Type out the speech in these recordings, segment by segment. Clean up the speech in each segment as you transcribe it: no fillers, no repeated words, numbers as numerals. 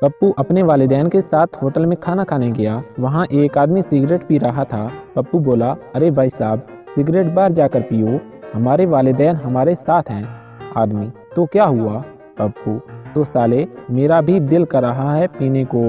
पप्पू अपने वालिदैन के साथ होटल में खाना खाने गया। वहाँ एक आदमी सिगरेट पी रहा था। पप्पू बोला, अरे भाई साहब, सिगरेट बाहर जाकर पियो, हमारे वालिदैन हमारे साथ हैं। आदमी, तो क्या हुआ? पप्पू, तो साले मेरा भी दिल कर रहा है पीने को।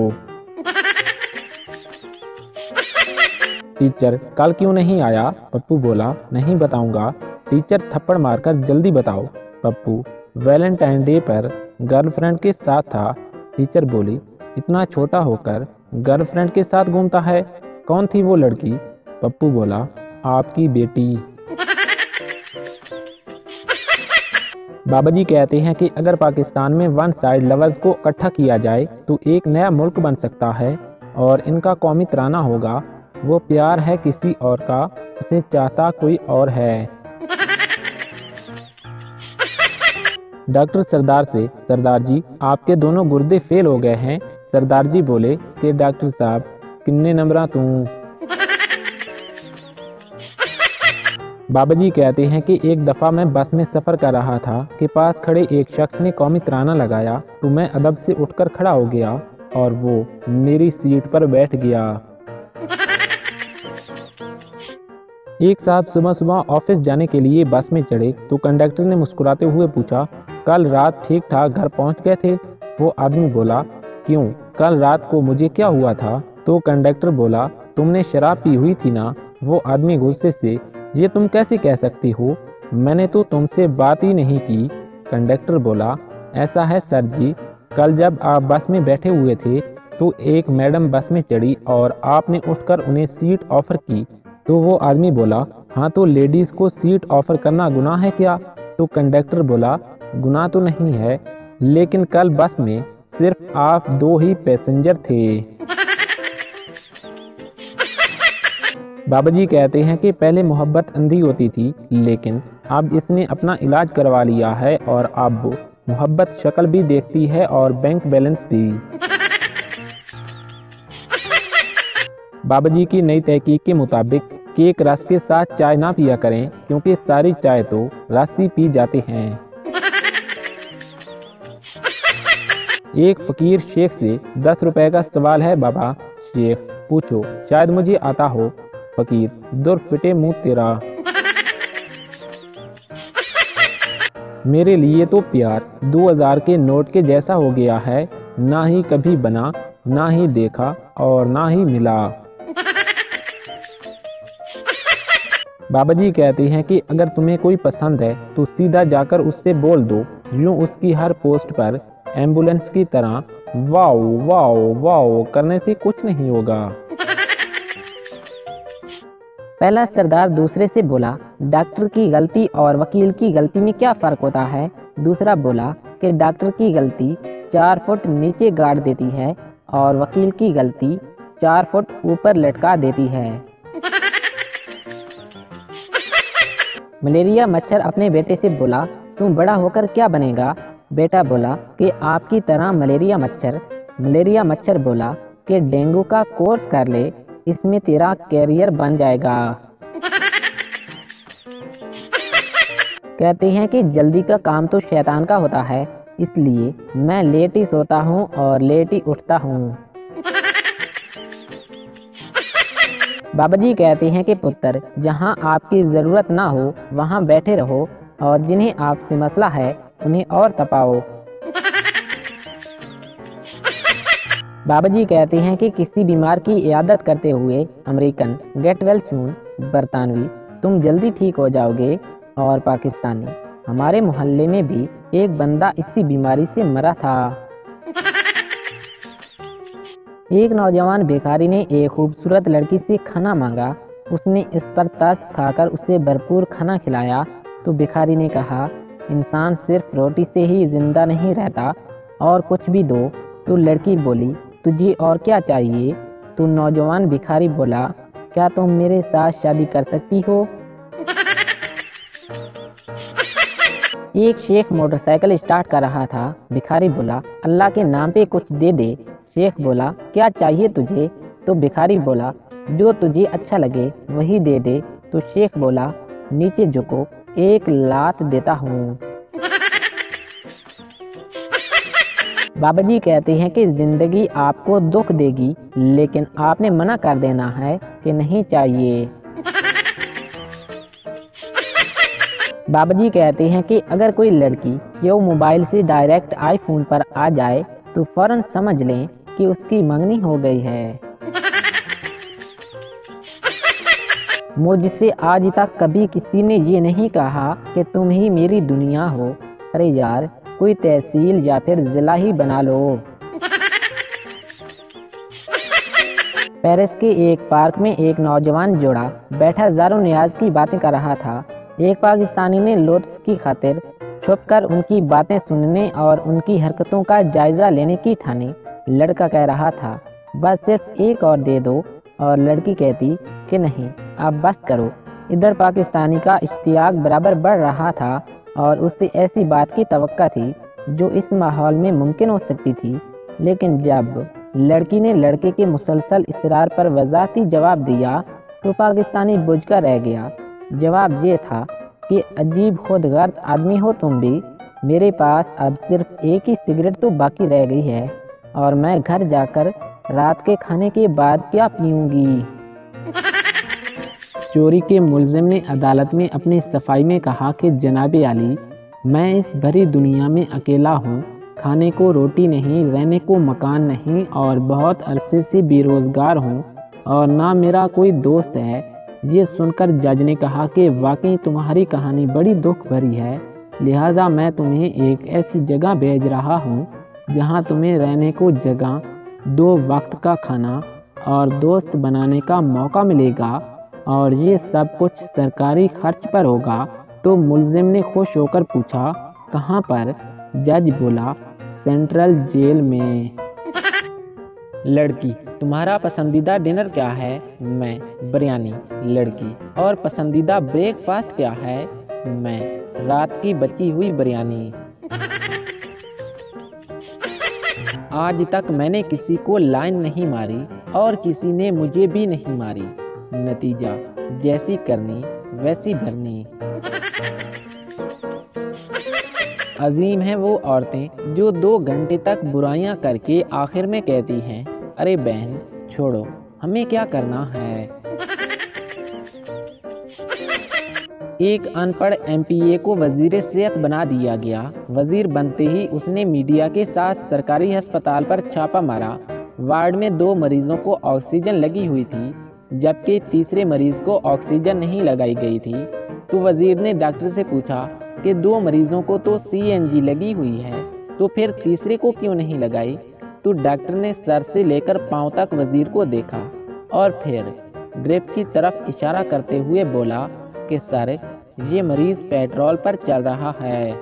टीचर कल क्यों नहीं आया? पप्पू बोला, नहीं बताऊंगा। टीचर थप्पड़ मारकर, जल्दी बताओ। पप्पू, वैलेंटाइन डे पर गर्लफ्रेंड के साथ था। टीचर बोली, इतना छोटा होकर गर्लफ्रेंड के साथ घूमता है? कौन थी वो लड़की? पप्पू बोला, आपकी बेटी। बाबा जी कहते हैं कि अगर पाकिस्तान में वन साइड लवर्स को इकट्ठा किया जाए तो एक नया मुल्क बन सकता है और इनका कौमी तराना होगा, वो प्यार है किसी और का, उसे चाहता कोई और है। डॉक्टर सरदार से, सरदार जी आपके दोनों गुर्दे फेल हो गए हैं। सरदार जी बोले कि डॉक्टर साहब किन्ने नंबरा तू? बाबा जी कहते हैं कि एक दफ़ा मैं बस में सफ़र कर रहा था कि पास खड़े एक शख्स ने कौमी तराना लगाया तो मैं अदब से उठकर खड़ा हो गया और वो मेरी सीट पर बैठ गया। एक साहब सुबह सुबह ऑफिस जाने के लिए बस में चढ़े तो कंडक्टर ने मुस्कुराते हुए पूछा, कल रात ठीक ठाक घर पहुंच गए थे? वो आदमी बोला, क्यों, कल रात को मुझे क्या हुआ था? तो कंडक्टर बोला, तुमने शराब पी हुई थी ना? वो आदमी गुस्से से, ये तुम कैसे कह सकती हो, मैंने तो तुमसे बात ही नहीं की। कंडक्टर बोला, ऐसा है सर जी, कल जब आप बस में बैठे हुए थे तो एक मैडम बस में चढ़ी और आपने उठकर उन्हें सीट ऑफर की। तो वो आदमी बोला, हाँ तो लेडीज़ को सीट ऑफर करना गुनाह है क्या? तो कंडक्टर बोला, गुनाह तो नहीं है, लेकिन कल बस में सिर्फ आप दो ही पैसेंजर थे। बाबा जी कहते हैं कि पहले मोहब्बत अंधी होती थी, लेकिन अब इसने अपना इलाज करवा लिया है और अब मोहब्बत शक्ल भी देखती है और बैंक बैलेंस भी। बाबा जी की नई तहकीक के मुताबिक केक रस के साथ चाय ना पिया करें, क्योंकि सारी चाय तो रस ही पी जाते हैं। एक फकीर शेख से 10 रुपए का सवाल है, बाबा। शेख, पूछो, शायद मुझे आता हो। फकीर, दुर फिटे मुंह तेरा। मेरे लिए तो प्यार 2000 के नोट के जैसा हो गया है, ना ही कभी बना, ना ही देखा और ना ही मिला। बाबा जी कहते हैं कि अगर तुम्हें कोई पसंद है तो सीधा जाकर उससे बोल दो, यूं उसकी हर पोस्ट पर एम्बुलेंस की तरह वाओ वाओ वाओ करने से कुछ नहीं होगा। पहला सरदार दूसरे से बोला, डॉक्टर की गलती और वकील की गलती में क्या फ़र्क होता है? दूसरा बोला कि डॉक्टर की गलती 4 फुट नीचे गाड़ देती है और वकील की गलती 4 फुट ऊपर लटका देती है। मलेरिया मच्छर अपने बेटे से बोला, तुम बड़ा होकर क्या बनेगा? बेटा बोला कि आपकी तरह मलेरिया मच्छर। मलेरिया मच्छर बोला कि डेंगू का कोर्स कर ले, इसमें तेरा कैरियर बन जाएगा। कहते हैं कि जल्दी का काम तो शैतान का होता है, इसलिए मैं लेट ही सोता हूँ और लेट ही उठता हूँ। बाबा जी कहते हैं कि पुत्र, जहाँ आपकी ज़रूरत ना हो वहाँ बैठे रहो और जिन्हें आपसे मसला है उन्हें और तपाओ। बाबा जी कहते हैं कि किसी बीमार की इयादत करते हुए अमेरिकन, गेट वेल सून, बरतानवी, तुम जल्दी ठीक हो जाओगे, और पाकिस्तानी, हमारे मोहल्ले में भी एक बंदा इसी बीमारी से मरा था। एक नौजवान भिखारी ने एक खूबसूरत लड़की से खाना मांगा। उसने इस पर तरस खाकर उसे भरपूर खाना खिलाया तो भिखारी ने कहा, इंसान सिर्फ रोटी से ही जिंदा नहीं रहता, और कुछ भी दो। तो लड़की बोली, तुझे और क्या चाहिए? तो नौजवान भिखारी बोला, क्या तुम मेरे साथ शादी कर सकती हो? एक शेख मोटरसाइकिल स्टार्ट कर रहा था। भिखारी बोला, अल्लाह के नाम पे कुछ दे दे। शेख बोला, क्या चाहिए तुझे? तो भिखारी बोला, जो तुझे अच्छा लगे वही दे दे। तो शेख बोला, नीचे झुको, एक लात देता हूँ। बाबाजी कहते हैं कि जिंदगी आपको दुख देगी, लेकिन आपने मना कर देना है कि नहीं चाहिए। बाबाजी कहते हैं कि अगर कोई लड़की यो मोबाइल से डायरेक्ट आईफोन पर आ जाए तो फौरन समझ लें कि उसकी मंगनी हो गई है। मुझसे आज तक कभी किसी ने ये नहीं कहा कि तुम ही मेरी दुनिया हो। अरे यार, कोई तहसील या फिर जिला ही बना लो। पेरिस के एक पार्क में एक नौजवान जोड़ा बैठा ज़ारो नियाज की बातें कर रहा था। एक पाकिस्तानी ने लुत्फ की खातिर छुपकर उनकी बातें सुनने और उनकी हरकतों का जायजा लेने की ठानी। लड़का कह रहा था, बस सिर्फ एक और दे दो, और लड़की कहती कि नहीं, अब बस करो। इधर पाकिस्तानी का इश्तियाक बराबर बढ़ रहा था और उससे ऐसी बात की तवक्का थी जो इस माहौल में मुमकिन हो सकती थी। लेकिन जब लड़की ने लड़के के मुसलसल इसरार पर वजाहती जवाब दिया तो पाकिस्तानी बुझकर रह गया। जवाब ये था कि अजीब खुदगर्ज आदमी हो तुम भी। मेरे पास अब सिर्फ एक ही सिगरेट तो बाकी रह गई है और मैं घर जाकर रात के खाने के बाद क्या पीऊंगी। चोरी के मुलजिम ने अदालत में अपनी सफाई में कहा कि जनाबे आली, मैं इस भरी दुनिया में अकेला हूँ। खाने को रोटी नहीं, रहने को मकान नहीं और बहुत अरसे से बेरोज़गार हूँ और ना मेरा कोई दोस्त है। ये सुनकर जज ने कहा कि वाकई तुम्हारी कहानी बड़ी दुख भरी है, लिहाजा मैं तुम्हें एक ऐसी जगह भेज रहा हूँ जहाँ तुम्हें रहने को जगह, 2 वक्त का खाना और दोस्त बनाने का मौका मिलेगा और ये सब कुछ सरकारी खर्च पर होगा। तो मुलजिम ने खुश होकर पूछा, कहाँ पर? जज बोला, सेंट्रल जेल में। लड़की, तुम्हारा पसंदीदा डिनर क्या है? मैं, बिरयानी। लड़की, और पसंदीदा ब्रेकफास्ट क्या है? मैं, रात की बची हुई बिरयानी। आज तक मैंने किसी को लाइन नहीं मारी और किसी ने मुझे भी नहीं मारी। नतीजा, जैसी करनी वैसी भरनी। अजीम हैं वो औरतें जो 2 घंटे तक बुराइयां करके आखिर में कहती हैं, अरे बहन छोड़ो, हमें क्या करना है। एक अनपढ़ एमपीए को वजीर सेहत बना दिया गया। वजीर बनते ही उसने मीडिया के साथ सरकारी अस्पताल पर छापा मारा। वार्ड में 2 मरीजों को ऑक्सीजन लगी हुई थी, जबकि तीसरे मरीज को ऑक्सीजन नहीं लगाई गई थी। तो वजीर ने डॉक्टर से पूछा कि 2 मरीजों को तो सीएनजी लगी हुई है, तो फिर तीसरे को क्यों नहीं लगाई? तो डॉक्टर ने सर से लेकर पांव तक वजीर को देखा और फिर ड्रिप की तरफ इशारा करते हुए बोला कि सर, ये मरीज पेट्रोल पर चल रहा है।